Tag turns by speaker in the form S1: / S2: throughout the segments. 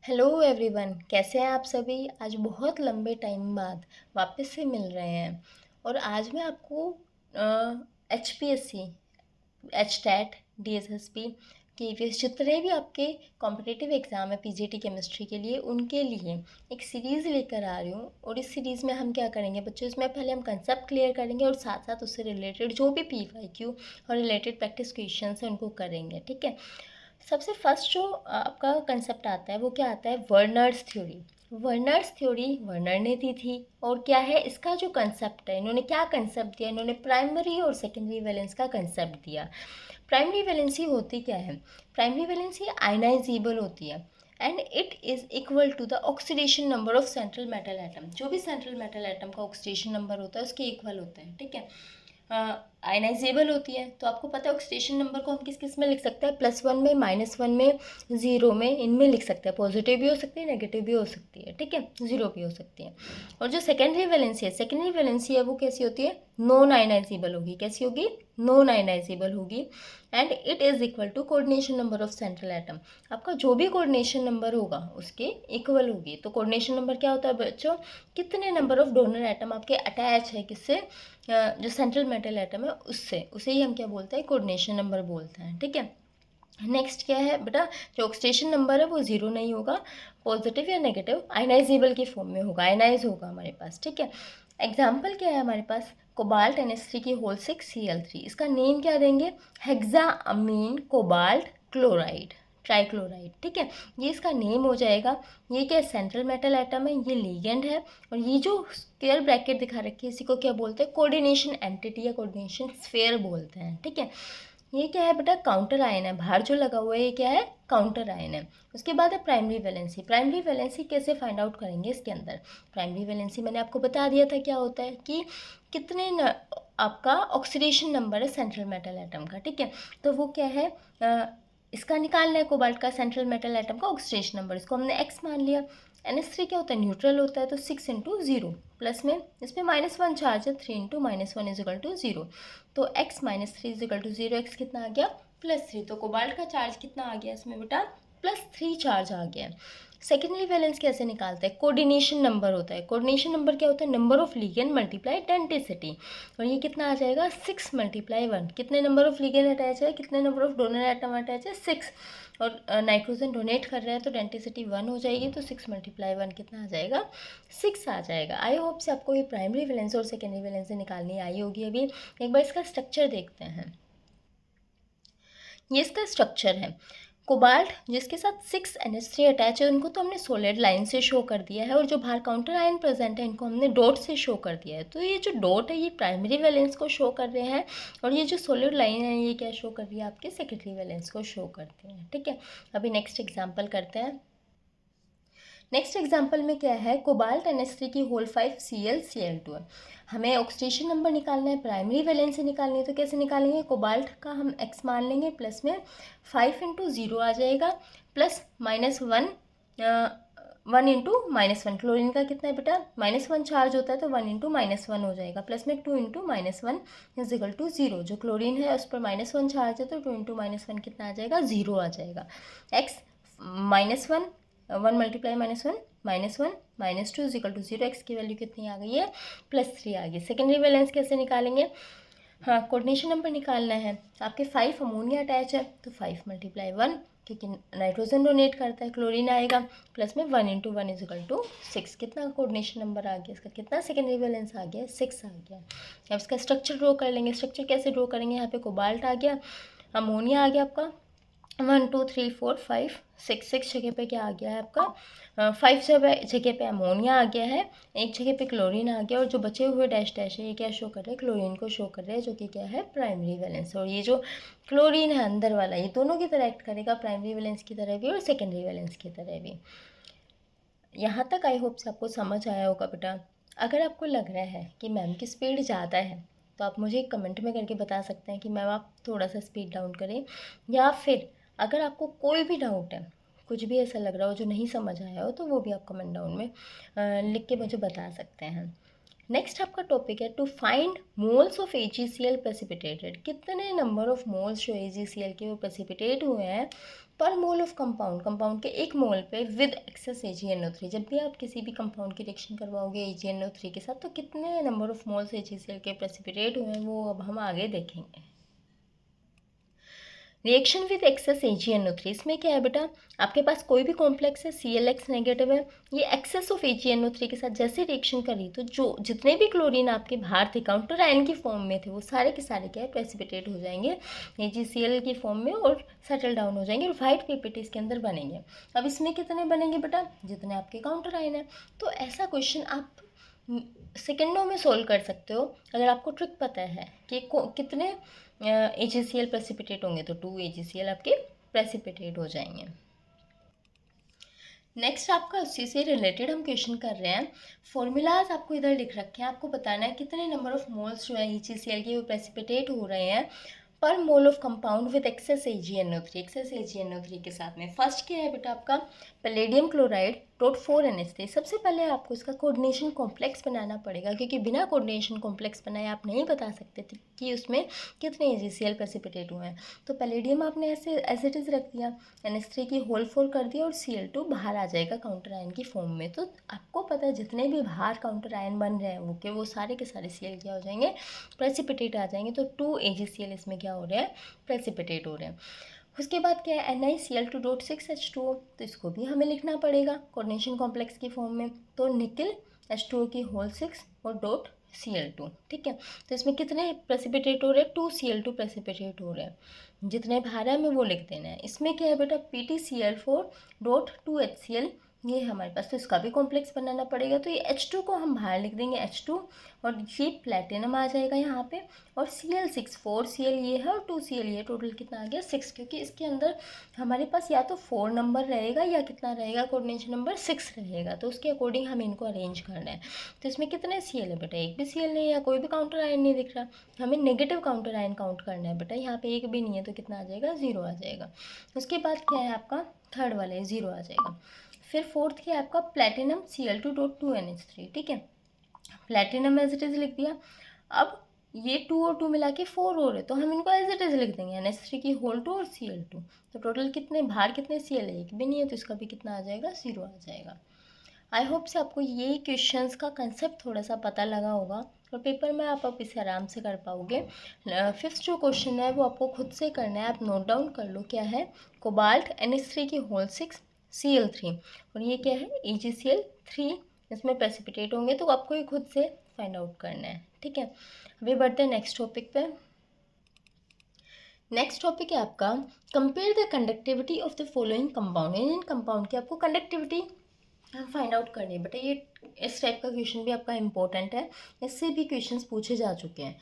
S1: Hello everyone, कैसे हैं आप सभी। आज बहुत लंबे टाइम बाद वापस से मिल रहे हैं और आज मैं आपको H P S C, H TET, D S S P, K V S, जितने भी आपके कॉम्पिटिटिव एग्ज़ाम है पी जी टी केमिस्ट्री के लिए, उनके लिए एक सीरीज़ लेकर आ रही हूँ। और इस सीरीज़ में हम क्या करेंगे बच्चों, इसमें पहले हम कंसेप्ट क्लियर करेंगे और साथ साथ उससे रिलेटेड जो भी पी वाई क्यू और रिलेटेड प्रैक्टिस क्वेश्चन हैं उनको करेंगे। ठीक है। सबसे फर्स्ट जो आपका कंसेप्ट आता है वो क्या आता है, Werner's theory. Werner's theory Werner ने दी थी। और क्या है इसका जो कंसेप्ट है, इन्होंने क्या कंसेप्ट दिया, इन्होंने प्राइमरी और सेकेंडरी वैलेंस का कंसेप्ट दिया। प्राइमरी वैलेंसी होती क्या है, प्राइमरी वैलेंसी आयनाइजेबल होती है and it is equal to the oxidation number of central metal atom. जो भी सेंट्रल मेटल एटम का ऑक्सीडेशन नंबर होता है उसके इक्वल होता है। ठीक है। आयनाइजेबल होती है तो आपको पता है ऑक्सीडेशन नंबर को हम किस किस में लिख सकते हैं, +1 में, -1 में, 0 में, इनमें लिख सकते हैं। पॉजिटिव भी हो सकती है, नेगेटिव भी हो सकती है। ठीक है, 0 भी हो सकती है। और जो सेकेंडरी वैलेंसी है, सेकेंडरी वैलेंसी है वो कैसी होती है, नॉन आयनाइजेबल होगी। कैसी होगी, नॉन आयनाइजेबल होगी and it is equal to coordination number of central atom. आपका जो भी कोऑर्डिनेशन नंबर होगा उसके इक्वल होगी। तो कोऑर्डिनेशन नंबर क्या होता है बच्चों, कितने नंबर ऑफ डोनर एटम आपके अटैच है किससे, जो सेंट्रल मेटल एटम है उससे, उसे ही हम क्या बोलते हैं, कोऑर्डिनेशन नंबर बोलते हैं। ठीक है। नेक्स्ट क्या है बेटा, जो ऑक्सीडेशन नंबर है वो 0 नहीं होगा, पॉजिटिव या नेगेटिव आयनाइजेबल की फॉर्म में होगा, आयनाइज होगा हमारे पास। ठीक है। एग्जाम्पल क्या है हमारे पास, कोबाल्ट NH3 की होल 6Cl3, इसका नेम क्या देंगे, हेक्सा अमीन कोबाल्ट क्लोराइड, ट्राइक्लोराइड। ठीक है, ये इसका नेम हो जाएगा। ये क्या सेंट्रल मेटल एटम है, ये लीगेंड है। और ये जो स्क्वायर ब्रैकेट दिखा रखी है इसी को क्या बोलते हैं, कोऑर्डिनेशन एंटिटी या कोऑर्डिनेशन स्फीयर बोलते हैं। ठीक है। ये क्या है बेटा, काउंटर आयन है, बाहर जो लगा हुआ है ये क्या है, काउंटर आयन है। उसके बाद है प्राइमरी वैलेंसी। प्राइमरी वैलेंसी कैसे फाइंड आउट करेंगे इसके अंदर, प्राइमरी वैलेंसी मैंने आपको बता दिया था क्या होता है कि कितने आपका ऑक्सीडेशन नंबर है सेंट्रल मेटल एटम का। ठीक है, तो वो क्या है, इसका निकालना है कोबाल्ट का सेंट्रल मेटल एटम का ऑक्सीडेशन नंबर, इसको हमने x मान लिया। NH3 क्या होता है, न्यूट्रल होता है, तो 6 × 0 प्लस में इसमें -1 चार्ज है, 3 × -1 = 0। तो x -3 = 0, x कितना आ गया, +3। तो कोबाल्ट का चार्ज कितना आ गया इसमें बेटा, +3 चार्ज आ गया। सेकेंडरी वैलेंस कैसे निकालते हैं, कोऑर्डिनेशन नंबर होता है। कोऑर्डिनेशन नंबर क्या होता है, number of ligand multiply density. और ये कितना आ जाएगा, 6 × 1। कितने नंबर ऑफ लिगेंड अटैच है, कितने number of donor atom attach है, 6। और नाइट्रोजन डोनेट कर रहा है तो डेंसिटी 1 हो जाएगी, तो 6 × 1 कितना आ जाएगा, 6 आ जाएगा। आई होप से आपको ये प्राइमरी वैलेंस और सेकेंडरी वैलेंस निकालनी आई होगी। अभी एक बार इसका स्ट्रक्चर देखते हैं। ये इसका स्ट्रक्चर है, कोबाल्ट जिसके साथ 6 NH3 अटैच है उनको तो हमने सॉलिड लाइन से शो कर दिया है, और जो बाहर काउंटर आयन प्रेजेंट है इनको हमने डॉट से शो कर दिया है। तो ये जो डॉट है ये प्राइमरी वैलेंस को शो कर रहे हैं, और ये जो सॉलिड लाइन है ये क्या शो कर रही है, आपके सेकेंडरी वैलेंस को शो करते हैं। ठीक है, अभी नेक्स्ट एग्जाम्पल करते हैं। नेक्स्ट एग्जाम्पल में क्या है, कोबाल्ट NH3 की होल 5Cl Cl2 है। हमें ऑक्सीडेशन नंबर निकालना है, प्राइमरी वैलेंस से निकालनी है। तो कैसे निकालेंगे, कोबाल्ट का हम x मान लेंगे, प्लस में 5 × 0 आ जाएगा, प्लस -1 1 × -1। क्लोरीन का कितना है बेटा, -1 चार्ज होता है तो 1 × -1 हो जाएगा, प्लस में 2 × -1 = 0। जो क्लोरीन है उस पर -1 चार्ज है तो 2 × -1 कितना आ जाएगा, 0 आ जाएगा। x -1 1 × -1 -1 -2 = 0। x की वैल्यू कितनी आ गई है, +3 आ गई। सेकेंडरी वैलेंस कैसे निकालेंगे, हाँ कोऑर्डिनेशन नंबर निकालना है। आपके 5 अमोनिया अटैच है तो 5 × 1, क्योंकि नाइट्रोजन डोनेट करता है, क्लोरीन आएगा, प्लस में 1 × 1 = 6। कितना कोऑर्डिनेशन नंबर आ गया इसका, कितना सेकेंडरी वैलेंस आ गया, 6 आ गया। अब इसका स्ट्रक्चर ड्रॉ कर लेंगे। स्ट्रक्चर कैसे ड्रॉ करेंगे, यहाँ पे कोबाल्ट आ गया, अमोनिया आ गया आपका 1 2 3 4 5 6, 6 जगह पे क्या आ गया है आपका, 5 जगह पे अमोनिया आ गया है, एक जगह पे क्लोरीन आ गया, और जो बचे हुए डैश डैश है ये क्या शो कर रहे हैं, क्लोरीन को शो कर रहे हैं, जो कि क्या है, प्राइमरी वैलेंस। और ये जो क्लोरीन है अंदर वाला ये दोनों की तरह एक्ट करेगा, प्राइमरी वैलेंस की तरह भी और सेकेंडरी वैलेंस की तरह भी। यहाँ तक आई होप से आपको समझ आया होगा बेटा। अगर आपको लग रहा है कि मैम की स्पीड ज़्यादा है तो आप मुझे कमेंट में करके बता सकते हैं कि मैम आप थोड़ा सा स्पीड डाउन करें, या फिर अगर आपको कोई भी डाउट है, कुछ भी ऐसा लग रहा हो जो नहीं समझ आया हो, तो वो भी आप कमेंट डाउन में लिख के मुझे बता सकते हैं। नेक्स्ट आपका टॉपिक है to find moles of AgCl precipitated. कितने नंबर ऑफ मोल्स जो AgCl के वो प्रेसिपिटेट हुए हैं पर मोल ऑफ कंपाउंड, कंपाउंड के एक मोल पे विद एक्सेस AgNO3, जब भी आप किसी भी कंपाउंड की रिएक्शन करवाओगे AgNO3 के साथ तो कितने नंबर ऑफ मोल्स HCl के प्रेसिपिटेट हुए हैं वो अब हम आगे देखेंगे। रिएक्शन विद एक्सेस AgNO3, इसमें क्या है बेटा, आपके पास कोई भी कॉम्प्लेक्स है ClX नेगेटिव है, ये एक्सेस ऑफ AgNO3 के साथ जैसे रिएक्शन करी तो जो जितने भी क्लोरीन आपके बाहर थे काउंटर आयन की फॉर्म में थे वो सारे के सारे क्या है प्रेसिपिटेट हो जाएंगे AgCl की फॉर्म में और सेटल डाउन हो जाएंगे और वाइट पीपीटी इसके अंदर बनेंगे। अब इसमें कितने बनेंगे बेटा, जितने आपके काउंटर आयन है। तो ऐसा क्वेश्चन आप सेकेंडों में सोल्व कर सकते हो अगर आपको ट्रिक पता है कि कितने AgCl प्रेसिपिटेट होंगे, तो 2 AgCl आपके प्रेसिपिटेट हो जाएंगे। नेक्स्ट आपका उसी से रिलेटेड हम क्वेश्चन कर रहे हैं। फॉर्मूलाज आपको इधर लिख रखे हैं, आपको बताना है कितने नंबर ऑफ मोल्स जो है AgCl के वो प्रेसिपिटेट हो रहे हैं पर mole of compound with excess AgNO3, excess AgNO3 के साथ में। फर्स्ट क्या है बेटा आपका पैलेडियम क्लोराइड .4NH3। सबसे पहले आपको इसका कोऑर्डिनेशन कॉम्प्लेक्स बनाना पड़ेगा क्योंकि बिना कोऑर्डिनेशन कॉम्प्लेक्स बनाए आप नहीं बता सकते थे कि उसमें कितने AgCl प्रेसिपिटेट हुए हैं। तो पैलेडियम आपने ऐसे एज इट इज़ रख दिया, NH3 की होल 4 कर दिया और Cl2 बाहर आ जाएगा काउंटर आयन की फॉर्म में। तो आपको पता है जितने भी बाहर काउंटर आयन बन रहे हैं वो सारे के सारे Cl क्या हो जाएंगे, प्रेसिपिटेट आ जाएंगे। तो 2 AgCl इसमें क्या हो रहा है, प्रेसिपिटेट हो रहे हैं। उसके बाद क्या है NiCl2.6H2O, तो इसको भी हमें लिखना पड़ेगा कोऑर्डिनेशन कॉम्प्लेक्स की फॉर्म में। तो निकल H2O की होल 6 और Cl2, ठीक है। तो इसमें कितने प्रेसिपिटेट हो रहे हैं, 2 Cl2 प्रेसिपिटेट हो रहे हैं। जितने बाहर है हमें वो लिख देना है। इसमें क्या है बेटा PtCl4.2HCl, ये हमारे पास, तो इसका भी कॉम्प्लेक्स बनाना पड़ेगा। तो ये H2 को हम बाहर लिख देंगे H2 और ये प्लेटिनम आ जाएगा यहाँ पे और Cl6, 4 Cl ये है और 2 Cl ये, टोटल कितना आ गया 6, क्योंकि इसके अंदर हमारे पास या तो 4 नंबर रहेगा या कितना रहेगा, कोऑर्डिनेशन नंबर 6 रहेगा। तो उसके अकॉर्डिंग हमें इनको अरेंज करना है। तो इसमें कितने Cl है बेटा, एक भी Cl नहीं है, कोई भी काउंटर आयन नहीं दिख रहा, हमें नेगेटिव काउंटर आयन काउंट करना है बेटा। यहाँ पे एक भी नहीं है तो कितना आ जाएगा, 0 आ जाएगा। उसके बाद क्या है आपका थर्ड वाले 0 आ जाएगा। फिर फोर्थ क्या है आपका प्लेटिनम Cl2.2NH3, ठीक है। प्लेटिनम एज इट इज लिख दिया। अब ये 2 और 2 मिला के 4 हो रहे तो हम इनको एज इट इज लिख देंगे NH3 की होल 2 और Cl2। तो टोटल कितने बाहर कितने Cl है, एक भी नहीं है, तो इसका भी कितना आ जाएगा, 0 आ जाएगा। आई होप से आपको ये क्वेश्चंस का कंसेप्ट थोड़ा सा पता लगा होगा और पेपर में आप इसे आराम से कर पाओगे। फिफ्थ जो क्वेश्चन है वो आपको खुद से करना है, आप नोट डाउन कर लो क्या है। कोबाल्ट NH3 की होल 6 Cl3 और ये क्या है AgCl3, इसमें प्रेसिपिटेट होंगे, तो आपको ये खुद से फाइंड आउट करना है, ठीक है। अभी बढ़ते हैं नेक्स्ट टॉपिक पे। नेक्स्ट टॉपिक है आपका compare the conductivity of the following compound. In compound की आपको कंडक्टिविटी फाइंड आउट करनी है बेटा। ये इस टाइप का क्वेश्चन भी आपका इंपॉर्टेंट है, इससे भी क्वेश्चंस पूछे जा चुके हैं।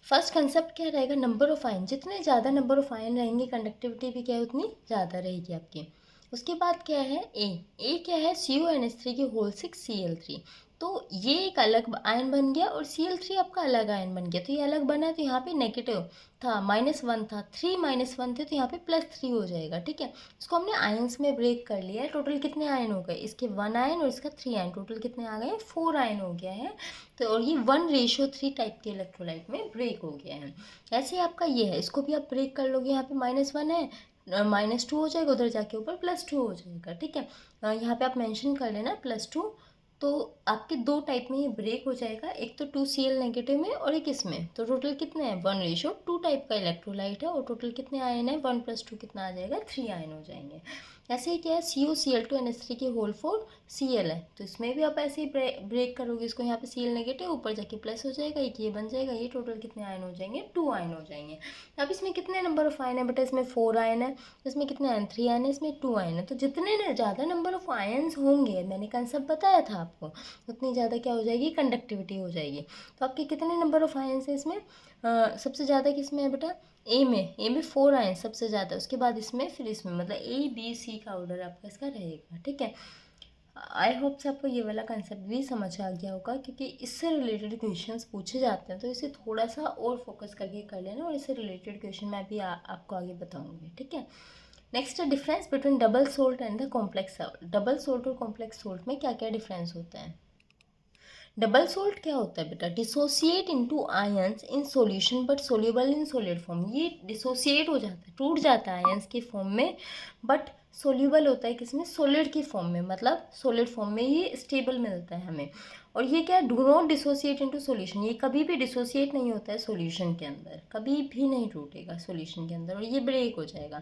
S1: फर्स्ट कंसेप्ट क्या रहेगा, नंबर ऑफ आयन, जितने ज़्यादा नंबर ऑफ आयन रहेंगे कंडक्टिविटी भी क्या है उतनी ज़्यादा रहेगी आपकी। उसके बाद क्या है ए क्या है CuNH3 की होल 6 Cl3, तो ये एक अलग आयन बन गया और Cl3 आपका अलग आयन बन गया। तो ये अलग बना तो यहाँ पे नेगेटिव था, -1 था, 3 -1 थे तो यहाँ पे +3 हो जाएगा, ठीक है। इसको हमने आयन्स में ब्रेक कर लिया है। टोटल कितने आयन हो गए, इसके 1 आयन और इसका 3 आयन, टोटल कितने आ गए, 4 आयन हो गया है। तो और ये 1:3 टाइप के इलेक्ट्रोलाइट में ब्रेक हो गया है। ऐसे ही आपका ये है, इसको भी आप ब्रेक कर लोगे, यहाँ पे -1 है, -2 हो जाएगा, उधर जाके ऊपर +2 हो जाएगा, ठीक है। यहाँ पे आप मेंशन कर लेना +2। तो आपके दो टाइप में ये ब्रेक हो जाएगा, एक तो 2 Cl नेगेटिव में और एक इसमें। तो टोटल कितने हैं, 1:2 टाइप का इलेक्ट्रोलाइट है और टोटल कितने आयन है, 1 + 2 कितना आ जाएगा, 3 आयन हो जाएंगे। ऐसे ही क्या है CuCl2NH3 की होल 4 Cl है, तो इसमें भी आप ऐसे ही ब्रेक करोगे इसको, यहाँ पे Cl नेगेटिव ऊपर जाके प्लस हो जाएगा, एक ये बन जाएगा, ये टोटल कितने आयन हो जाएंगे, 2 आयन हो जाएंगे। अब इसमें कितने नंबर ऑफ आयन है बेटा, इसमें 4 आयन है, इसमें कितने आयन, 3 आयन है, इसमें 2 आयन है। तो जितने ज़्यादा नंबर ऑफ आयन्स होंगे, मैंने कंसेप्ट बताया था आपको, उतनी ज़्यादा क्या हो जाएगी, कंडक्टिविटी हो जाएगी। तो आपके कितने नंबर ऑफ आयन्स है इसमें, सबसे ज़्यादा किसमें है बेटा, ए में 4 आयन सबसे ज़्यादा, उसके बाद इसमें, फिर इसमें, मतलब ABC का ऑर्डर आपका इसका रहेगा, ठीक है। आई होप से आपको ये वाला कंसेप्ट भी समझ आ गया होगा, क्योंकि इससे रिलेटेड क्वेश्चंस पूछे जाते हैं, तो इसे थोड़ा सा और फोकस करके कर लेना, और इससे रिलेटेड क्वेश्चन मैं भी आपको आगे बताऊंगी, ठीक है। नेक्स्ट है difference between double salt and the complex salt. Double salt और कॉम्प्लेक्स सोल्ट में क्या क्या डिफरेंस होता है। डबल सोल्ट क्या होता है बेटा? Dissociate into ions in solution but soluble in solid form. ये डिसोसिएट हो जाता है, टूट जाता है आयंस की फॉर्म में, बट सोल्यूबल होता है किसमें? सॉलिड की फॉर्म में, मतलब सॉलिड फॉर्म में ये स्टेबल मिलता है हमें। और ये क्या है? Do not dissociate into solution, ये कभी भी डिसोसिएट नहीं होता है सॉल्यूशन के अंदर, कभी भी नहीं टूटेगा सॉल्यूशन के अंदर, और ये ब्रेक हो जाएगा।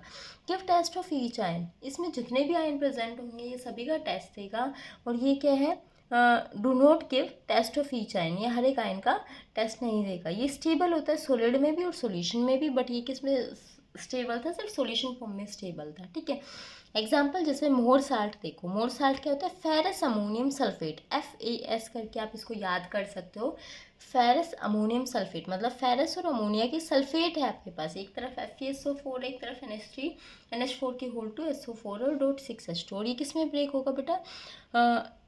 S1: Give test of each ion, इसमें जितने भी आयन प्रेजेंट होंगे ये सभी का टेस्ट देगा। और ये क्या है? Do not give test of each ion, ये हर एक आयन का टेस्ट नहीं देगा। ये स्टेबल होता है सॉलिड में भी और सॉल्यूशन में भी, बट ये किस में स्टेबल था? सिर्फ सॉल्यूशन फॉर्म में स्टेबल था, ठीक है। एग्जाम्पल जैसे मोर साल्ट देखो, मोर साल्ट क्या होता है? फेरस अमोनियम सल्फेट, FAS करके आप इसको याद कर सकते हो। फेरस अमोनियम सल्फेट मतलब फेरस और अमोनिया की सल्फेट है आपके पास, एक तरफ FeSO4 एक तरफ NH3 NH4 की होल टू SO4 और .6H2, और ये किस में ब्रेक होगा बेटा?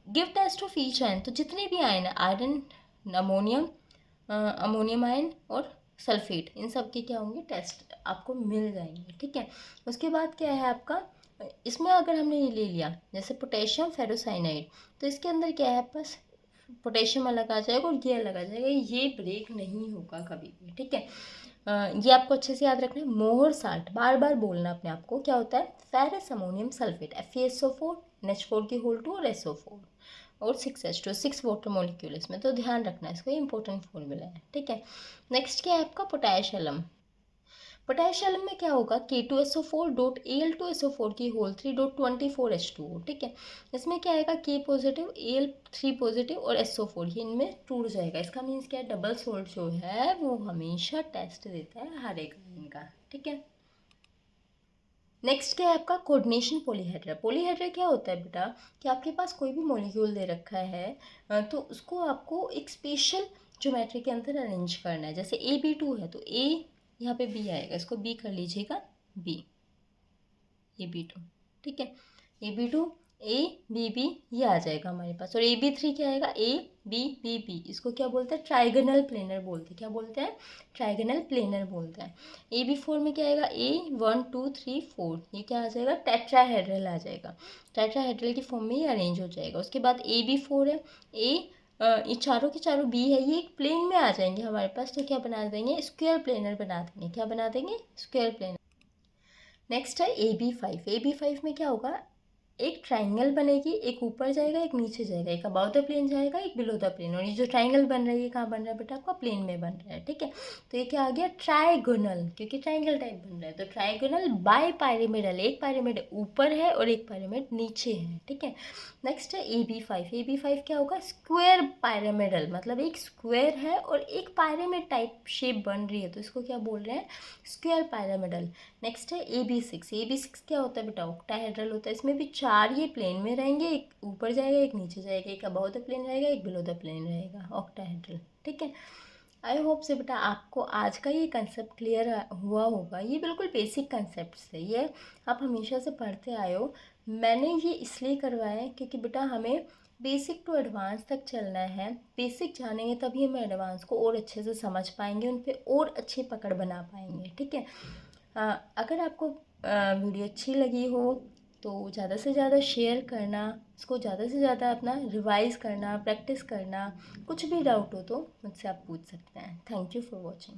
S1: Give test of each ion, तो जितने भी आयन है, आयरन, अमोनियम, अमोनियम आयन और सल्फेट, इन सब के क्या होंगे? टेस्ट आपको मिल जाएंगे, ठीक है। उसके बाद क्या है आपका? इसमें अगर हमने ये ले लिया जैसे पोटेशियम फेरोसाइनाइड, तो इसके अंदर क्या है आपके पास? पोटेशियम अलग आ जाएगा और ये अलग आ जाएगा, ये ब्रेक नहीं होगा कभी भी, ठीक है। ये आपको अच्छे से याद रखना है। मोहर साल्ट बार बार बोलना अपने आप को, क्या होता है? Ferrous ammonium sulphate, FeSO4 NH4 की होल टू और SO4 और 6H2, 6 वाटर मॉलिक्यूल इसमें, तो ध्यान रखना, इसको इंपॉर्टेंट फॉर्मूला है, ठीक है। नेक्स्ट क्या है आपका? पोटेशियम। पोटेशियम में क्या होगा? K2SO4 डॉट Al2SO4 की होल 3 डॉट 24H2O, ठीक है। इसमें क्या आएगा? K पॉजिटिव, Al3 पॉजिटिव और SO4, ये इनमें टूट जाएगा। इसका मीन्स क्या है? डबल सोल्ट जो है वो हमेशा टेस्ट देता है हर एक आयन का, ठीक है। नेक्स्ट क्या है आपका? Coordination polyhedra. पॉलीहेड्रा क्या होता है बेटा? कि आपके पास कोई भी मॉलिक्यूल दे रखा है, तो उसको आपको एक स्पेशल ज्योमेट्री के अंदर अरेंज करना है। जैसे AB2 है तो A यहाँ पे B आएगा, इसको B कर लीजिएगा, B AB2, ठीक है। AB2 ABB ये आ जाएगा हमारे पास, और AB3 क्या आएगा? ABBB, इसको क्या बोलते हैं? ट्राइगोनल प्लेनर बोलते हैं। क्या बोलते हैं? ट्राइगोनल प्लेनर बोलते हैं। AB4 में क्या आएगा? A1 2 3 4, ये क्या आ जाएगा? टेट्राहेड्रल आ जाएगा, टेट्राहेड्रल की फॉर्म में ये अरेंज हो जाएगा। उसके बाद AB4 है, ये चारों के चारों B है, ये एक प्लेन में आ जाएंगे हमारे पास, तो क्या बना देंगे? स्क्वायर प्लेनर बना देंगे। क्या बना देंगे? Square planar. नेक्स्ट है AB5। AB5 में क्या होगा? एक ट्राइंगल बनेगी, एक ऊपर जाएगा एक नीचे जाएगा, एक अबाव द प्लेन जाएगा एक बिलो द प्लेन, और ये जो ट्राइंगल बन रहा है ये कहाँ बन रहा है बेटा? आपका प्लेन में बन रहा है, ठीक है। तो ये क्या आ गया? ट्राइगोनल, क्योंकि ट्राइंगल टाइप बन रहा है, तो ट्राइगोनल बाय पायरामिडल, एक पायरामिड ऊपर है और एक पायरामिड नीचे है, ठीक है। नेक्स्ट है AB5। AB5 क्या होगा? स्क्वायर पायरामिडल, मतलब एक स्क्वायर है और एक पायरामिड टाइप शेप बन रही है, तो इसको क्या बोल रहे हैं? Square pyramidal. नेक्स्ट है AB6। AB6 क्या होता है बेटा? ऑक्टाहेड्रल होता है। इसमें भी चार ये प्लेन में रहेंगे, एक ऊपर जाएगा एक नीचे जाएगा, एक अबव द प्लेन रहेगा एक बिलो द प्लेन रहेगा, ऑक्टाहेड्रल, ठीक है। आई होप से बेटा आपको आज का ये कंसेप्ट क्लियर हुआ होगा। ये बिल्कुल बेसिक कंसेप्ट है, ये आप हमेशा से पढ़ते आए हो। मैंने ये इसलिए करवाया है क्योंकि बेटा हमें बेसिक टू एडवांस तक चलना है। बेसिक जानेंगे तभी हम एडवांस को और अच्छे से समझ पाएंगे, उन पर और अच्छी पकड़ बना पाएंगे, ठीक है। अगर आपको वीडियो अच्छी लगी हो तो ज़्यादा से ज़्यादा शेयर करना, इसको ज़्यादा से ज़्यादा अपना रिवाइज करना, प्रैक्टिस करना। कुछ भी डाउट हो तो मुझसे आप पूछ सकते हैं। Thank you for watching.